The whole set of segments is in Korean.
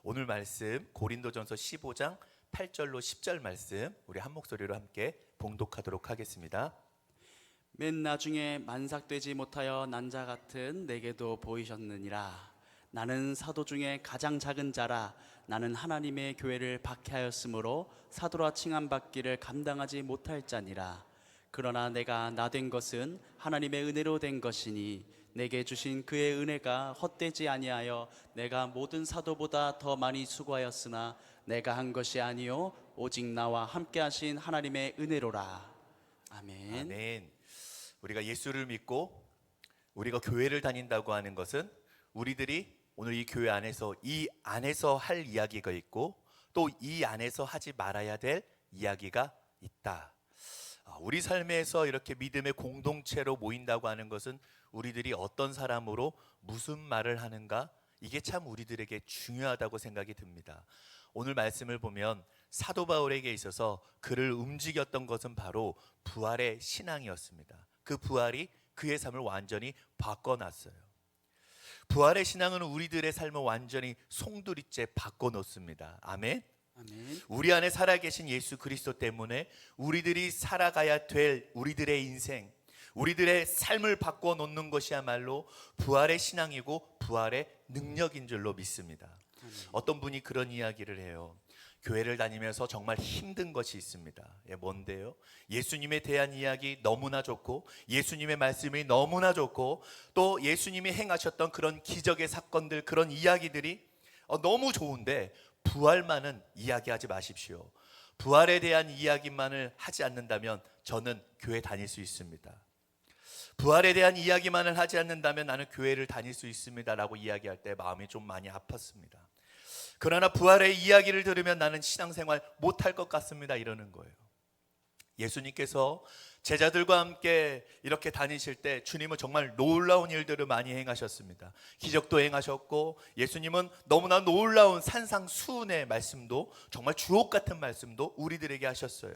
오늘 말씀 고린도전서 15장 8절로 10절 말씀 우리 한 목소리로 함께 봉독하도록 하겠습니다. 맨 나중에 만삭되지 못하여 난 자 같은 내게도 보이셨느니라. 나는 사도 중에 가장 작은 자라. 나는 하나님의 교회를 박해하였으므로 사도라 칭함받기를 감당하지 못할 자니라. 그러나 내가 나 된 것은 하나님의 은혜로 된 것이니 내게 주신 그의 은혜가 헛되지 아니하여 내가 모든 사도보다 더 많이 수고하였으나 내가 한 것이 아니요 오직 나와 함께 하신 하나님의 은혜로라. 아멘. 아멘. 우리가 예수를 믿고 우리가 교회를 다닌다고 하는 것은 우리들이 오늘 이 교회 안에서 할 이야기가 있고 또 이 안에서 하지 말아야 될 이야기가 있다. 우리 삶에서 이렇게 믿음의 공동체로 모인다고 하는 것은 우리들이 어떤 사람으로 무슨 말을 하는가, 이게 참 우리들에게 중요하다고 생각이 듭니다. 오늘 말씀을 보면 사도 바울에게 있어서 그를 움직였던 것은 바로 부활의 신앙이었습니다. 그 부활이 그의 삶을 완전히 바꿔놨어요. 부활의 신앙은 우리들의 삶을 완전히 송두리째 바꿔놓습니다. 아멘. 아멘. 우리 안에 살아계신 예수 그리스도 때문에 우리들이 살아가야 될 우리들의 인생, 우리들의 삶을 바꿔놓는 것이야말로 부활의 신앙이고 부활의 능력인 줄로 믿습니다. 어떤 분이 그런 이야기를 해요. 교회를 다니면서 정말 힘든 것이 있습니다. 뭔데요? 예수님에 대한 이야기 너무나 좋고 예수님의 말씀이 너무나 좋고 또 예수님이 행하셨던 그런 기적의 사건들, 그런 이야기들이 너무 좋은데 부활만은 이야기하지 마십시오. 부활에 대한 이야기만을 하지 않는다면 저는 교회 다닐 수 있습니다. 부활에 대한 이야기만을 하지 않는다면 나는 교회를 다닐 수 있습니다 라고 이야기할 때 마음이 좀 많이 아팠습니다. 그러나 부활의 이야기를 들으면 나는 신앙생활 못할 것 같습니다 이러는 거예요. 예수님께서 제자들과 함께 이렇게 다니실 때 주님은 정말 놀라운 일들을 많이 행하셨습니다. 기적도 행하셨고 예수님은 너무나 놀라운 산상수훈의 말씀도, 정말 주옥 같은 말씀도 우리들에게 하셨어요.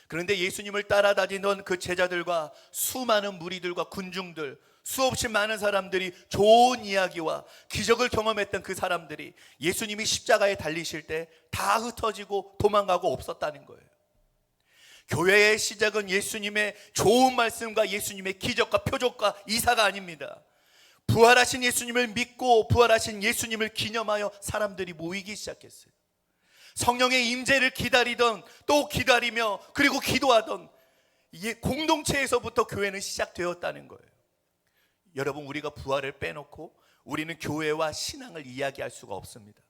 그런데 예수님을 따라다니던 그 제자들과 수많은 무리들과 군중들, 수없이 많은 사람들이 좋은 이야기와 기적을 경험했던 그 사람들이 예수님이 십자가에 달리실 때 다 흩어지고 도망가고 없었다는 거예요. 교회의 시작은 예수님의 좋은 말씀과 예수님의 기적과 표적과 이사가 아닙니다. 부활하신 예수님을 믿고 부활하신 예수님을 기념하여 사람들이 모이기 시작했어요. 성령의 임재를 기다리던, 또 기다리며 그리고 기도하던 공동체에서부터 교회는 시작되었다는 거예요. 여러분, 우리가 부활을 빼놓고 우리는 교회와 신앙을 이야기할 수가 없습니다.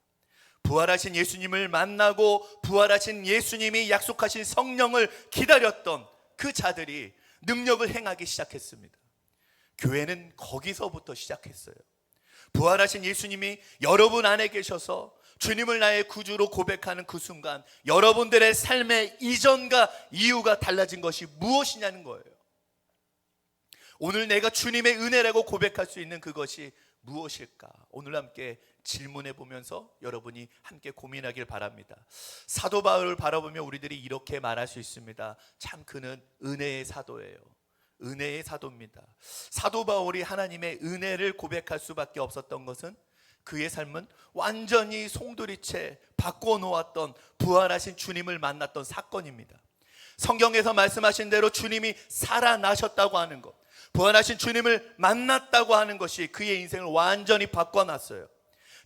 부활하신 예수님을 만나고 부활하신 예수님이 약속하신 성령을 기다렸던 그 자들이 능력을 행하기 시작했습니다. 교회는 거기서부터 시작했어요. 부활하신 예수님이 여러분 안에 계셔서 주님을 나의 구주로 고백하는 그 순간 여러분들의 삶의 이전과 이후가 달라진 것이 무엇이냐는 거예요. 오늘 내가 주님의 은혜라고 고백할 수 있는 그것이 무엇일까? 오늘 함께 질문해 보면서 여러분이 함께 고민하길 바랍니다. 사도 바울을 바라보며 우리들이 이렇게 말할 수 있습니다. 참 그는 은혜의 사도예요. 은혜의 사도입니다. 사도 바울이 하나님의 은혜를 고백할 수밖에 없었던 것은 그의 삶은 완전히 송두리째 바꿔놓았던 부활하신 주님을 만났던 사건입니다. 성경에서 말씀하신 대로 주님이 살아나셨다고 하는 것, 부활하신 주님을 만났다고 하는 것이 그의 인생을 완전히 바꿔놨어요.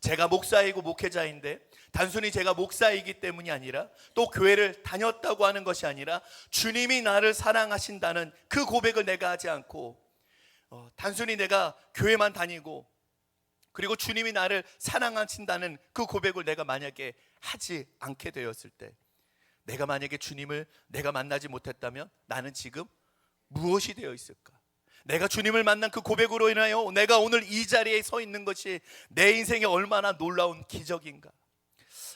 제가 목사이고 목회자인데 단순히 제가 목사이기 때문이 아니라 또 교회를 다녔다고 하는 것이 아니라 주님이 나를 사랑하신다는 그 고백을 내가 하지 않고 단순히 내가 교회만 다니고 그리고 주님이 나를 사랑하신다는 그 고백을 내가 만약에 하지 않게 되었을 때, 내가 만약에 주님을 내가 만나지 못했다면 나는 지금 무엇이 되어 있을까? 내가 주님을 만난 그 고백으로 인하여 내가 오늘 이 자리에 서 있는 것이 내 인생에 얼마나 놀라운 기적인가.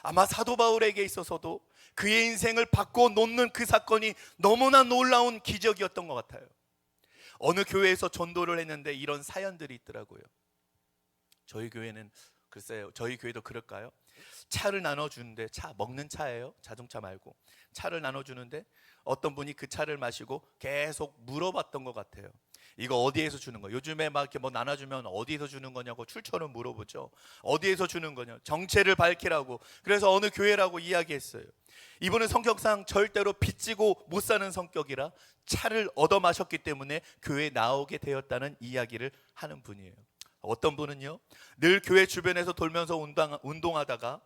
아마 사도 바울에게 있어서도 그의 인생을 바꿔놓는 그 사건이 너무나 놀라운 기적이었던 것 같아요. 어느 교회에서 전도를 했는데 이런 사연들이 있더라고요. 저희 교회는 글쎄요, 저희 교회도 그럴까요? 차를 나눠주는데, 차 먹는 차예요, 자동차 말고. 차를 나눠주는데 어떤 분이 그 차를 마시고 계속 물어봤던 것 같아요. 이거 어디에서 주는 거야? 요즘에 막 이렇게 뭐 나눠주면 어디에서 주는 거냐고 출처를 물어보죠. 어디에서 주는 거냐? 정체를 밝히라고. 그래서 어느 교회라고 이야기했어요. 이분은 성격상 절대로 빚지고 못 사는 성격이라 차를 얻어 마셨기 때문에 교회에 나오게 되었다는 이야기를 하는 분이에요. 어떤 분은요, 늘 교회 주변에서 돌면서 운동하다가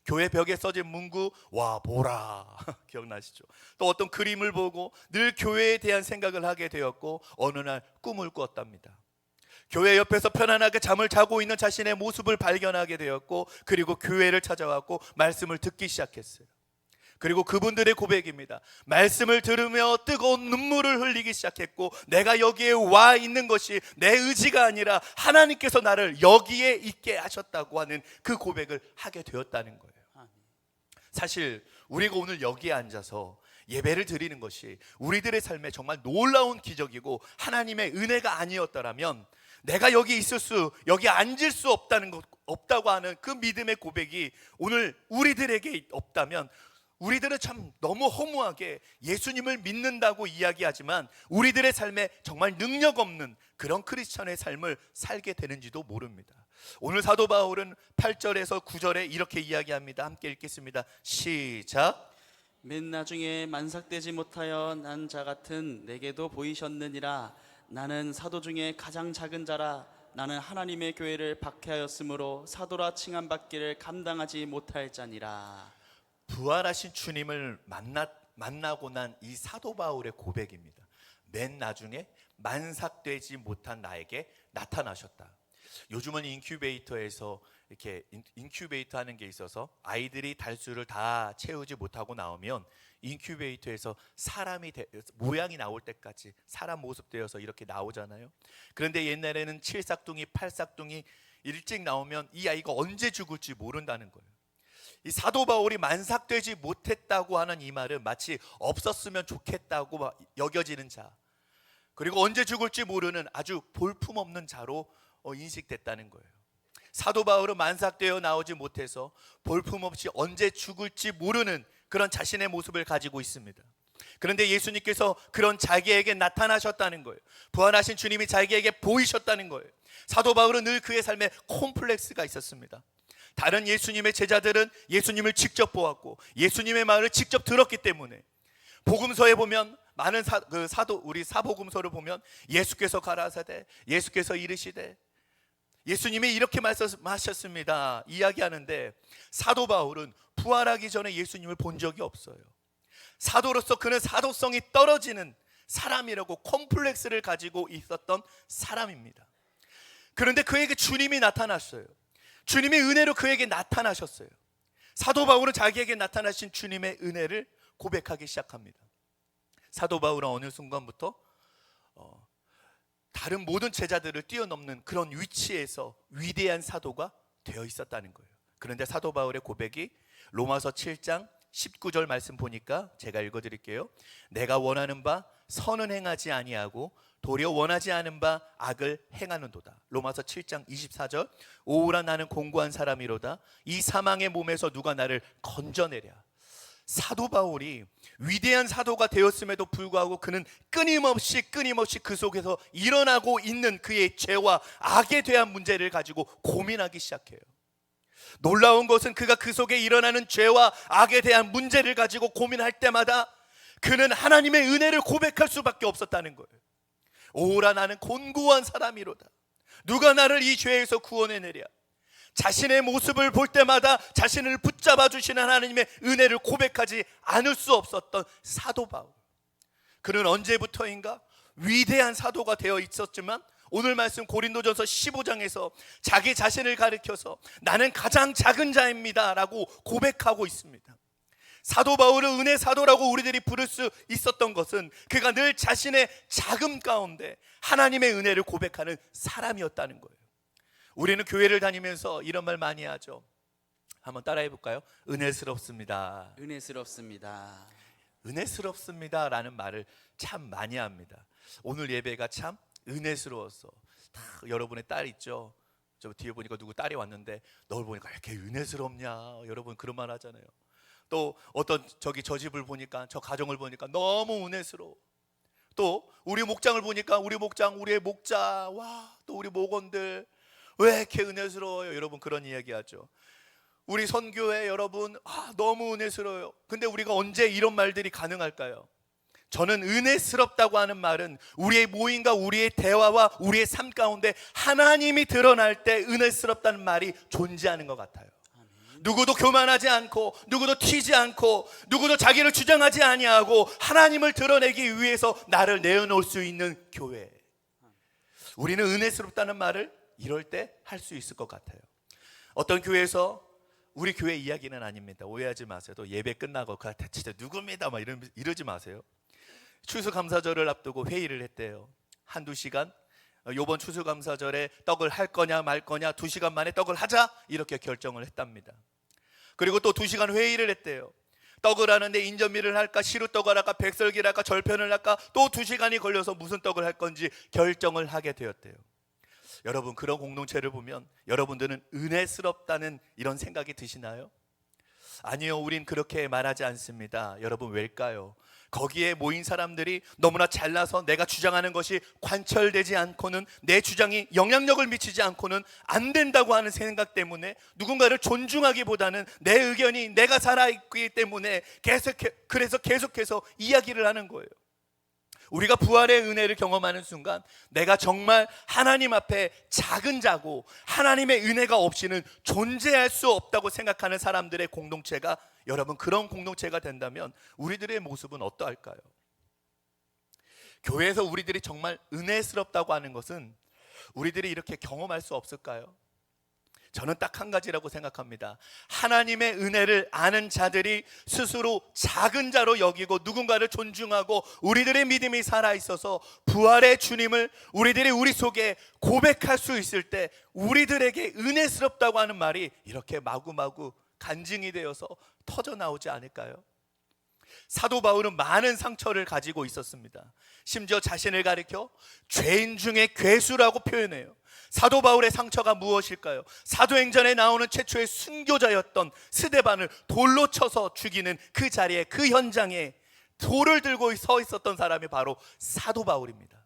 교회 벽에 써진 문구 와 보라 기억나시죠? 또 어떤 그림을 보고 늘 교회에 대한 생각을 하게 되었고 어느 날 꿈을 꿨답니다. 교회 옆에서 편안하게 잠을 자고 있는 자신의 모습을 발견하게 되었고, 그리고 교회를 찾아왔고 말씀을 듣기 시작했어요. 그리고 그분들의 고백입니다. 말씀을 들으며 뜨거운 눈물을 흘리기 시작했고, 내가 여기에 와 있는 것이 내 의지가 아니라 하나님께서 나를 여기에 있게 하셨다고 하는 그 고백을 하게 되었다는 거예요. 사실 우리가 오늘 여기에 앉아서 예배를 드리는 것이 우리들의 삶에 정말 놀라운 기적이고 하나님의 은혜가 아니었더라면 내가 여기 앉을 수 없다고 하는 그 믿음의 고백이 오늘 우리들에게 없다면, 우리들은 참 너무 허무하게 예수님을 믿는다고 이야기하지만 우리들의 삶에 정말 능력 없는 그런 크리스천의 삶을 살게 되는지도 모릅니다. 오늘 사도 바울은 8절에서 9절에 이렇게 이야기합니다. 함께 읽겠습니다. 시작. 맨 나중에 만삭되지 못하여 난 자 같은 내게도 보이셨느니라. 나는 사도 중에 가장 작은 자라. 나는 하나님의 교회를 박해하였으므로 사도라 칭함받기를 감당하지 못할 자니라. 부활하신 주님을 만나고 난 이 사도 바울의 고백입니다. 맨 나중에 만삭되지 못한 나에게 나타나셨다. 요즘은 인큐베이터에서 이렇게 인큐베이터 하는 게 있어서 아이들이 달수를 다 채우지 못하고 나오면 인큐베이터에서 모양이 나올 때까지 사람 모습 되어서 이렇게 나오잖아요. 그런데 옛날에는 7싹둥이 8싹둥이 일찍 나오면 이 아이가 언제 죽을지 모른다는 거예요. 이 사도 바울이 만삭되지 못했다고 하는 이 말은 마치 없었으면 좋겠다고 여겨지는 자, 그리고 언제 죽을지 모르는 아주 볼품없는 자로 인식됐다는 거예요. 사도 바울은 만삭되어 나오지 못해서 볼품없이 언제 죽을지 모르는 그런 자신의 모습을 가지고 있습니다. 그런데 예수님께서 그런 자기에게 나타나셨다는 거예요. 부활하신 주님이 자기에게 보이셨다는 거예요. 사도 바울은 늘 그의 삶에 콤플렉스가 있었습니다. 다른 예수님의 제자들은 예수님을 직접 보았고 예수님의 말을 직접 들었기 때문에, 복음서에 보면 많은 우리 사복음서를 보면 예수께서 가라사대, 예수께서 이르시되, 예수님이 이렇게 말씀하셨습니다 이야기하는데, 사도 바울은 부활하기 전에 예수님을 본 적이 없어요. 사도로서 그는 사도성이 떨어지는 사람이라고 콤플렉스를 가지고 있었던 사람입니다. 그런데 그에게 주님이 나타났어요. 주님이 은혜로 그에게 나타나셨어요. 사도 바울은 자기에게 나타나신 주님의 은혜를 고백하기 시작합니다. 사도 바울은 어느 순간부터 다른 모든 제자들을 뛰어넘는 그런 위치에서 위대한 사도가 되어 있었다는 거예요. 그런데 사도 바울의 고백이 로마서 7장 19절 말씀 보니까 제가 읽어드릴게요. 내가 원하는 바 선은 행하지 아니하고 도리어 원하지 않은 바 악을 행하는도다. 로마서 7장 24절. 오우라 나는 공고한 사람이로다. 이 사망의 몸에서 누가 나를 건져내랴. 사도 바울이 위대한 사도가 되었음에도 불구하고 그는 끊임없이 그 속에서 일어나고 있는 그의 죄와 악에 대한 문제를 가지고 고민하기 시작해요. 놀라운 것은 그가 그 속에 일어나는 죄와 악에 대한 문제를 가지고 고민할 때마다 그는 하나님의 은혜를 고백할 수밖에 없었다는 거예요. 오라 나는 곤고한 사람이로다. 누가 나를 이 죄에서 구원해내랴. 자신의 모습을 볼 때마다 자신을 붙잡아 주시는 하나님의 은혜를 고백하지 않을 수 없었던 사도 바울. 그는 언제부터인가 위대한 사도가 되어 있었지만 오늘 말씀 고린도전서 15장에서 자기 자신을 가리켜서 나는 가장 작은 자입니다 라고 고백하고 있습니다. 사도 바울을 은혜 사도라고 우리들이 부를 수 있었던 것은 그가 늘 자신의 작음 가운데 하나님의 은혜를 고백하는 사람이었다는 거예요. 우리는 교회를 다니면서 이런 말 많이 하죠. 한번 따라해 볼까요? 은혜스럽습니다. 은혜스럽습니다. 은혜스럽습니다 라는 말을 참 많이 합니다. 오늘 예배가 참 은혜스러워서, 여러분의 딸 있죠? 저 뒤에 보니까 누구 딸이 왔는데 널 보니까 이렇게 은혜스럽냐, 여러분 그런 말 하잖아요. 또 어떤 저 집을 보니까, 저 가정을 보니까 너무 은혜스러워. 또 우리 목장을 보니까 우리 목장, 우리의 목자, 와, 또 우리 목원들 왜 이렇게 은혜스러워요? 여러분 그런 이야기하죠. 우리 선교회 여러분 너무 은혜스러워요. 근데 우리가 언제 이런 말들이 가능할까요? 저는 은혜스럽다고 하는 말은 우리의 모임과 우리의 대화와 우리의 삶 가운데 하나님이 드러날 때 은혜스럽다는 말이 존재하는 것 같아요. 누구도 교만하지 않고 누구도 튀지 않고 누구도 자기를 주장하지 아니하고 하나님을 드러내기 위해서 나를 내어놓을 수 있는 교회. 우리는 은혜스럽다는 말을 이럴 때 할 수 있을 것 같아요. 어떤 교회에서 우리 교회 이야기는 아닙니다. 오해하지 마세요. 또 예배 끝나고 진짜 누굽니다 막 이러지 마세요. 추수감사절을 앞두고 회의를 했대요. 한두 시간, 요번 추수감사절에 떡을 할 거냐 말 거냐 2시간 만에 떡을 하자 이렇게 결정을 했답니다. 그리고 또 2시간 회의를 했대요. 떡을 하는데 인절미를 할까 시루떡을 할까 백설기를 할까 절편을 할까 또 2시간이 걸려서 무슨 떡을 할 건지 결정을 하게 되었대요. 여러분 그런 공동체를 보면 여러분들은 은혜스럽다는 이런 생각이 드시나요? 아니요, 우린 그렇게 말하지 않습니다. 여러분 왜일까요? 거기에 모인 사람들이 너무나 잘나서 내가 주장하는 것이 관철되지 않고는 내 주장이 영향력을 미치지 않고는 안 된다고 하는 생각 때문에 누군가를 존중하기보다는 내 의견이 내가 살아있기 때문에 그래서 계속해서 이야기를 하는 거예요. 우리가 부활의 은혜를 경험하는 순간 내가 정말 하나님 앞에 작은 자고 하나님의 은혜가 없이는 존재할 수 없다고 생각하는 사람들의 공동체가 여러분 그런 공동체가 된다면 우리들의 모습은 어떠할까요? 교회에서 우리들이 정말 은혜스럽다고 하는 것은 우리들이 이렇게 경험할 수 없을까요? 저는 딱 한 가지라고 생각합니다. 하나님의 은혜를 아는 자들이 스스로 작은 자로 여기고 누군가를 존중하고 우리들의 믿음이 살아있어서 부활의 주님을 우리들이 우리 속에 고백할 수 있을 때 우리들에게 은혜스럽다고 하는 말이 이렇게 마구마구 간증이 되어서 터져나오지 않을까요? 사도 바울은 많은 상처를 가지고 있었습니다. 심지어 자신을 가리켜 죄인 중에 괴수라고 표현해요. 사도 바울의 상처가 무엇일까요? 사도행전에 나오는 최초의 순교자였던 스데반을 돌로 쳐서 죽이는 그 자리에 그 현장에 돌을 들고 서 있었던 사람이 바로 사도 바울입니다.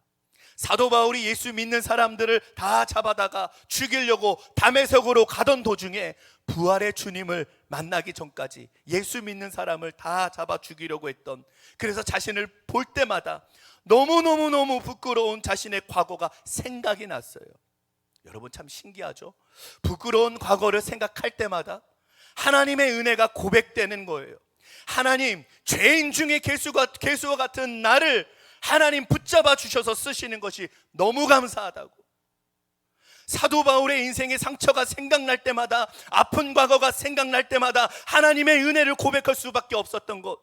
사도 바울이 예수 믿는 사람들을 다 잡아다가 죽이려고 다메섹으로 가던 도중에 부활의 주님을 만나기 전까지 예수 믿는 사람을 다 잡아 죽이려고 했던, 그래서 자신을 볼 때마다 너무너무 부끄러운 자신의 과거가 생각이 났어요. 여러분 참 신기하죠? 부끄러운 과거를 생각할 때마다 하나님의 은혜가 고백되는 거예요. 하나님, 죄인 중에 괴수와 같은 나를 하나님 붙잡아 주셔서 쓰시는 것이 너무 감사하다고. 사도 바울의 인생의 상처가 생각날 때마다, 아픈 과거가 생각날 때마다 하나님의 은혜를 고백할 수밖에 없었던 것,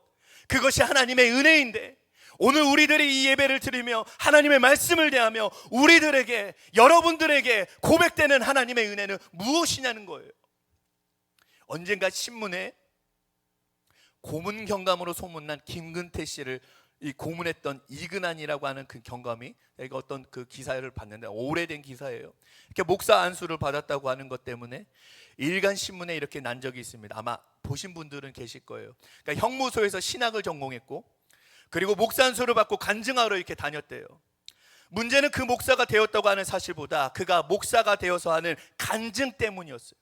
그것이 하나님의 은혜인데 오늘 우리들이 이 예배를 드리며 하나님의 말씀을 대하며 우리들에게, 여러분들에게 고백되는 하나님의 은혜는 무엇이냐는 거예요. 언젠가 신문에 고문 경감으로 소문난 김근태 씨를 고문했던 이근한이라고 하는 그 경감이, 내가 어떤 그 기사를 봤는데 오래된 기사예요. 이렇게 목사 안수를 받았다고 하는 것 때문에 일간 신문에 이렇게 난 적이 있습니다. 아마 보신 분들은 계실 거예요. 그러니까 형무소에서 신학을 전공했고 그리고 목사 안수를 받고 간증하러 이렇게 다녔대요. 문제는 그 목사가 되었다고 하는 사실보다 그가 목사가 되어서 하는 간증 때문이었어요.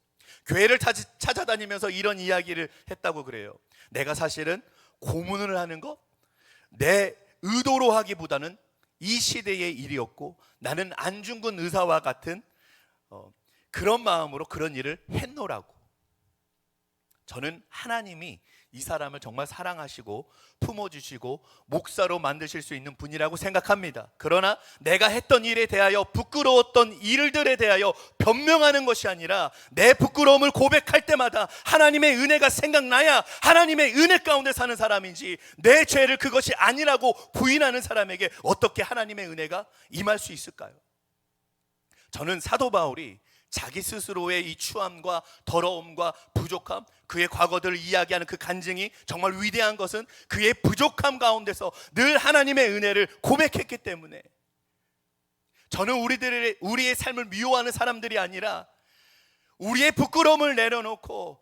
교회를 찾아다니면서 이런 이야기를 했다고 그래요. 내가 사실은 고문을 하는 거 내 의도로 하기보다는 이 시대의 일이었고 나는 안중근 의사와 같은 그런 마음으로 그런 일을 했노라고. 저는 하나님이 이 사람을 정말 사랑하시고 품어주시고 목사로 만드실 수 있는 분이라고 생각합니다. 그러나 내가 했던 일에 대하여, 부끄러웠던 일들에 대하여 변명하는 것이 아니라 내 부끄러움을 고백할 때마다 하나님의 은혜가 생각나야 하나님의 은혜 가운데 사는 사람이지, 내 죄를 그것이 아니라고 부인하는 사람에게 어떻게 하나님의 은혜가 임할 수 있을까요? 저는 사도 바울이 자기 스스로의 이 추함과 더러움과 부족함, 그의 과거들을 이야기하는 그 간증이 정말 위대한 것은 그의 부족함 가운데서 늘 하나님의 은혜를 고백했기 때문에, 저는 우리의 삶을 미워하는 사람들이 아니라 우리의 부끄러움을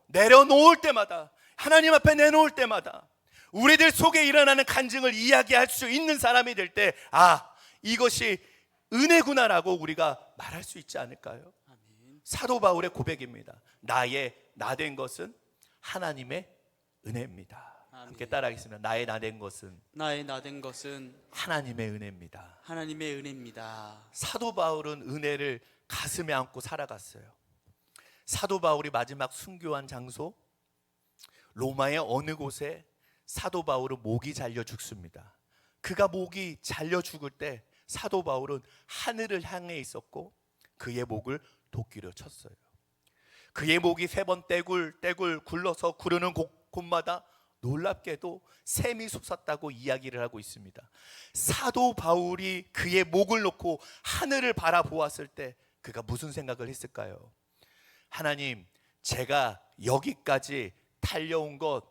내려놓을 때마다, 하나님 앞에 내놓을 때마다 우리들 속에 일어나는 간증을 이야기할 수 있는 사람이 될 때, 이것이 은혜구나라고 우리가 말할 수 있지 않을까요? 사도 바울의 고백입니다. 나 된 것은 하나님의 은혜입니다. 함께 따라하겠습니다. 나의 나 된 것은 하나님의 은혜입니다. 하나님의 은혜입니다. 사도 바울은 은혜를 가슴에 안고 살아갔어요. 사도 바울이 마지막 순교한 장소 로마의 어느 곳에 사도 바울은 목이 잘려 죽습니다. 그가 목이 잘려 죽을 때 사도 바울은 하늘을 향해 있었고 그의 목을 도끼로 쳤어요. 그의 목이 3번 떼굴 굴러서 구르는 곳마다 놀랍게도 샘이 솟았다고 이야기를 하고 있습니다. 사도 바울이 그의 목을 놓고 하늘을 바라보았을 때 그가 무슨 생각을 했을까요? 하나님, 제가 여기까지 달려온 것,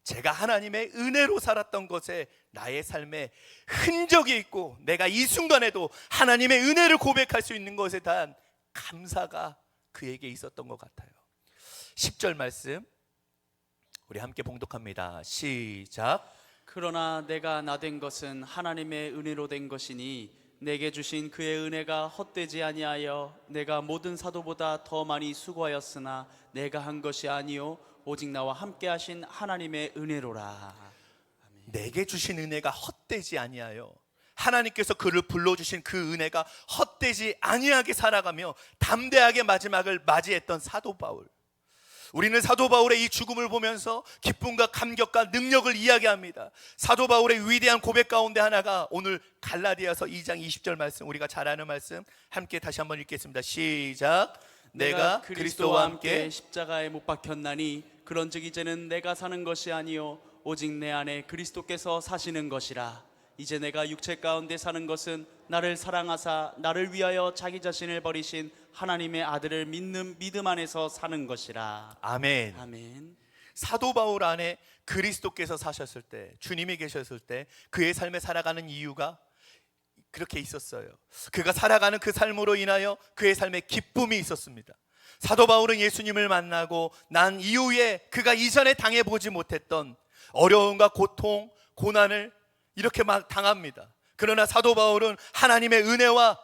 제가 하나님의 은혜로 살았던 것에 나의 삶에 흔적이 있고 내가 이 순간에도 하나님의 은혜를 고백할 수 있는 것에 대한 감사가 그에게 있었던 것 같아요. 10절 말씀 우리 함께 봉독합니다. 시작. 그러나 내가 나 된 것은 하나님의 은혜로 된 것이니 내게 주신 그의 은혜가 헛되지 아니하여 내가 모든 사도보다 더 많이 수고하였으나 내가 한 것이 아니요 오직 나와 함께 하신 하나님의 은혜로라. 내게 주신 은혜가 헛되지 아니하여, 하나님께서 그를 불러주신 그 은혜가 헛되지 아니하게 살아가며 담대하게 마지막을 맞이했던 사도 바울. 우리는 사도 바울의 이 죽음을 보면서 기쁨과 감격과 능력을 이야기합니다. 사도 바울의 위대한 고백 가운데 하나가 오늘 갈라디아서 2장 20절 말씀, 우리가 잘 아는 말씀 함께 다시 한번 읽겠습니다. 시작. 내가 그리스도와 함께 십자가에 못 박혔나니 그런즉 이제는 내가 사는 것이 아니요 오직 내 안에 그리스도께서 사시는 것이라. 이제 내가 육체 가운데 사는 것은 나를 사랑하사 나를 위하여 자기 자신을 버리신 하나님의 아들을 믿는 믿음 안에서 사는 것이라. 아멘. 아멘. 사도 바울 안에 그리스도께서 사셨을 때, 주님이 계셨을 때 그의 삶에 살아가는 이유가 그렇게 있었어요. 그가 살아가는 그 삶으로 인하여 그의 삶에 기쁨이 있었습니다. 사도 바울은 예수님을 만나고 난 이후에 그가 이전에 당해보지 못했던 어려움과 고통, 고난을 이렇게 막 당합니다. 그러나 사도 바울은 하나님의 은혜와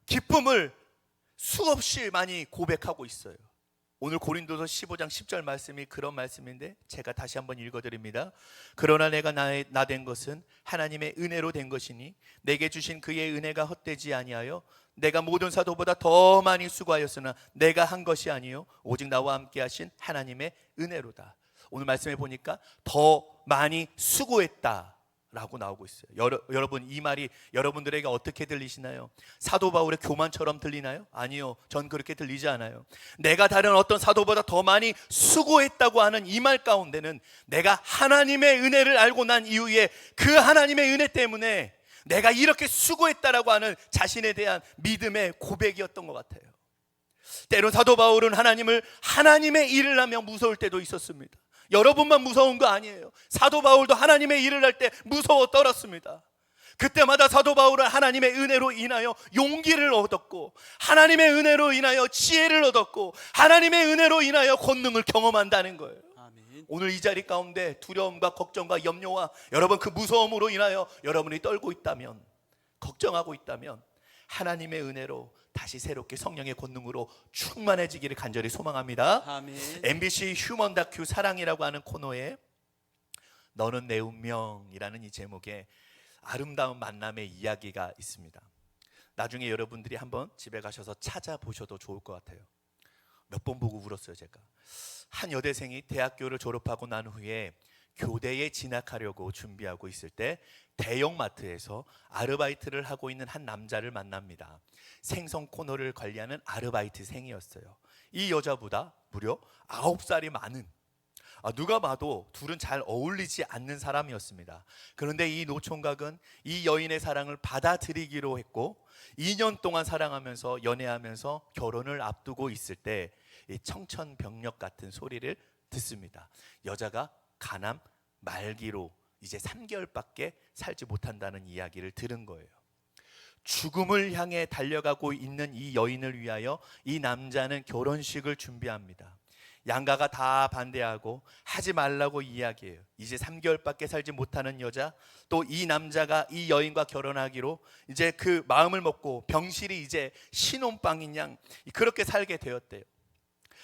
기쁨을 수없이 많이 고백하고 있어요. 오늘 고린도서 15장 10절 말씀이 그런 말씀인데 제가 다시 한번 읽어드립니다. 그러나 내가 나 된 것은 하나님의 은혜로 된 것이니 내게 주신 그의 은혜가 헛되지 아니하여 내가 모든 사도보다 더 많이 수고하였으나 내가 한 것이 아니요 오직 나와 함께 하신 하나님의 은혜로다. 오늘 말씀해 보니까 더 많이 수고했다 라고 나오고 있어요. 여러분, 이 말이 여러분들에게 어떻게 들리시나요? 사도 바울의 교만처럼 들리나요? 아니요, 전 그렇게 들리지 않아요. 내가 다른 어떤 사도보다 더 많이 수고했다고 하는 이 말 가운데는 내가 하나님의 은혜를 알고 난 이후에 그 하나님의 은혜 때문에 내가 이렇게 수고했다라고 하는 자신에 대한 믿음의 고백이었던 것 같아요. 때론 사도 바울은 하나님의 일을 하며 무서울 때도 있었습니다. 여러분만 무서운 거 아니에요. 사도 바울도 하나님의 일을 할 때 무서워 떨었습니다. 그때마다 사도 바울은 하나님의 은혜로 인하여 용기를 얻었고 하나님의 은혜로 인하여 지혜를 얻었고 하나님의 은혜로 인하여 권능을 경험한다는 거예요. 아멘. 오늘 이 자리 가운데 두려움과 걱정과 염려와 여러분 그 무서움으로 인하여 여러분이 떨고 있다면, 걱정하고 있다면 하나님의 은혜로 다시 새롭게 성령의 권능으로 충만해지기를 간절히 소망합니다. 아멘. MBC 휴먼 다큐 사랑이라고 하는 코너에 너는 내 운명이라는 이 제목의 아름다운 만남의 이야기가 있습니다. 나중에 여러분들이 한번 집에 가셔서 찾아보셔도 좋을 것 같아요. 몇 번 보고 울었어요. 제가 한 여대생이 대학교를 졸업하고 난 후에 교대에 진학하려고 준비하고 있을 때 대형마트에서 아르바이트를 하고 있는 한 남자를 만납니다. 생선 코너를 관리하는 아르바이트생이었어요. 이 여자보다 무려 9살이 많은, 누가 봐도 둘은 잘 어울리지 않는 사람이었습니다. 그런데 이 노총각은 이 여인의 사랑을 받아들이기로 했고 2년 동안 사랑하면서 연애하면서 결혼을 앞두고 있을 때 이 청천벽력 같은 소리를 듣습니다. 여자가 간암 말기로 이제 3개월밖에 살지 못한다는 이야기를 들은 거예요. 죽음을 향해 달려가고 있는 이 여인을 위하여 이 남자는 결혼식을 준비합니다. 양가가 다 반대하고 하지 말라고 이야기해요. 이제 3개월밖에 살지 못하는 여자, 또 이 남자가 이 여인과 결혼하기로 이제 그 마음을 먹고 병실이 이제 신혼방인 양 그렇게 살게 되었대요.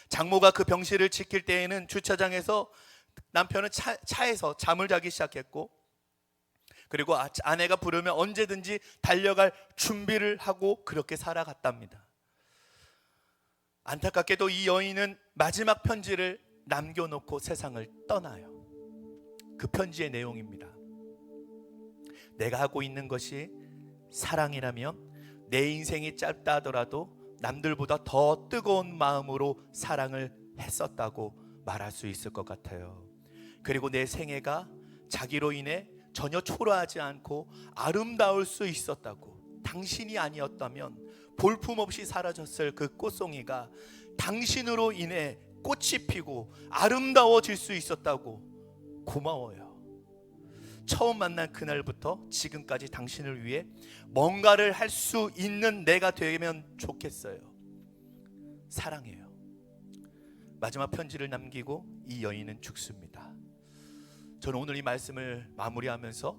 장모가 그 병실을 지킬 때에는 주차장에서 남편은 차에서 잠을 자기 시작했고, 그리고 아내가 부르면 언제든지 달려갈 준비를 하고 그렇게 살아갔답니다. 안타깝게도 이 여인은 마지막 편지를 남겨놓고 세상을 떠나요. 그 편지의 내용입니다. 내가 하고 있는 것이 사랑이라면 내 인생이 짧다 하더라도 남들보다 더 뜨거운 마음으로 사랑을 했었다고 말할 수 있을 것 같아요. 그리고 내 생애가 자기로 인해 전혀 초라하지 않고 아름다울 수 있었다고, 당신이 아니었다면 볼품없이 사라졌을 그 꽃송이가 당신으로 인해 꽃이 피고 아름다워질 수 있었다고 고마워요. 처음 만난 그날부터 지금까지 당신을 위해 뭔가를 할 수 있는 내가 되면 좋겠어요. 사랑해요. 마지막 편지를 남기고 이 여인은 죽습니다. 저는 오늘 이 말씀을 마무리하면서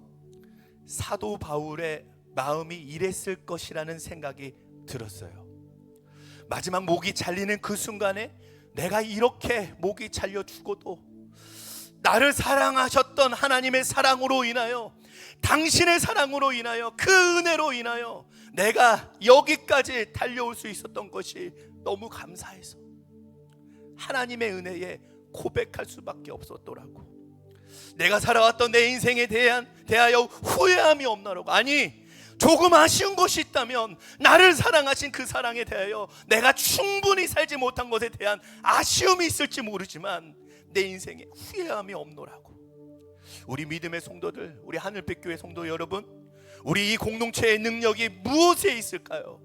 사도 바울의 마음이 이랬을 것이라는 생각이 들었어요. 마지막 목이 잘리는 그 순간에 내가 이렇게 목이 잘려 죽어도 나를 사랑하셨던 하나님의 사랑으로 인하여, 당신의 사랑으로 인하여, 그 은혜로 인하여 내가 여기까지 달려올 수 있었던 것이 너무 감사해서 하나님의 은혜에 고백할 수밖에 없었더라고. 내가 살아왔던 내 인생에 대하여 후회함이 없나라고. 아니, 조금 아쉬운 것이 있다면 나를 사랑하신 그 사랑에 대하여 내가 충분히 살지 못한 것에 대한 아쉬움이 있을지 모르지만 내 인생에 후회함이 없노라고. 우리 믿음의 성도들, 우리 하늘빛 교회 성도 여러분, 우리 이 공동체의 능력이 무엇에 있을까요?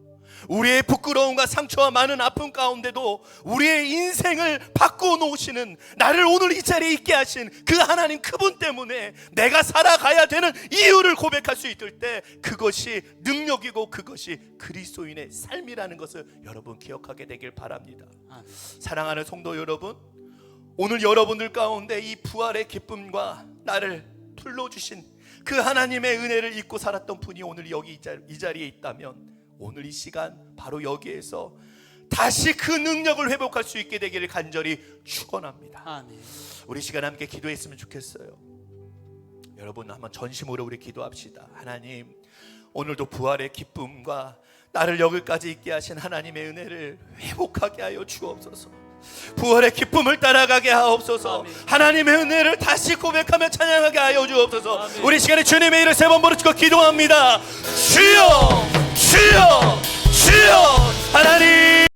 우리의 부끄러움과 상처와 많은 아픔 가운데도 우리의 인생을 바꾸어 놓으시는, 나를 오늘 이 자리에 있게 하신 그 하나님, 그분 때문에 내가 살아가야 되는 이유를 고백할 수 있을 때 그것이 능력이고 그것이 그리스도인의 삶이라는 것을 여러분 기억하게 되길 바랍니다. 사랑하는 성도 여러분, 오늘 여러분들 가운데 이 부활의 기쁨과 나를 불러주신 그 하나님의 은혜를 잊고 살았던 분이 오늘 여기 이 자리에 있다면 오늘 이 시간 바로 여기에서 다시 그 능력을 회복할 수 있게 되기를 간절히 축원합니다. 아멘. 우리 시간 함께 기도했으면 좋겠어요. 여러분 한번 전심으로 우리 기도합시다. 하나님, 오늘도 부활의 기쁨과 나를 여기까지 있게 하신 하나님의 은혜를 회복하게 하여 주옵소서. 부활의 기쁨을 따라가게 하옵소서. 아멘. 하나님의 은혜를 다시 고백하며 찬양하게 하여 주옵소서. 아멘. 우리 시간에 주님의 이름을 3번 부르짖고 기도합니다. 주여, 주여, 주여. 하나님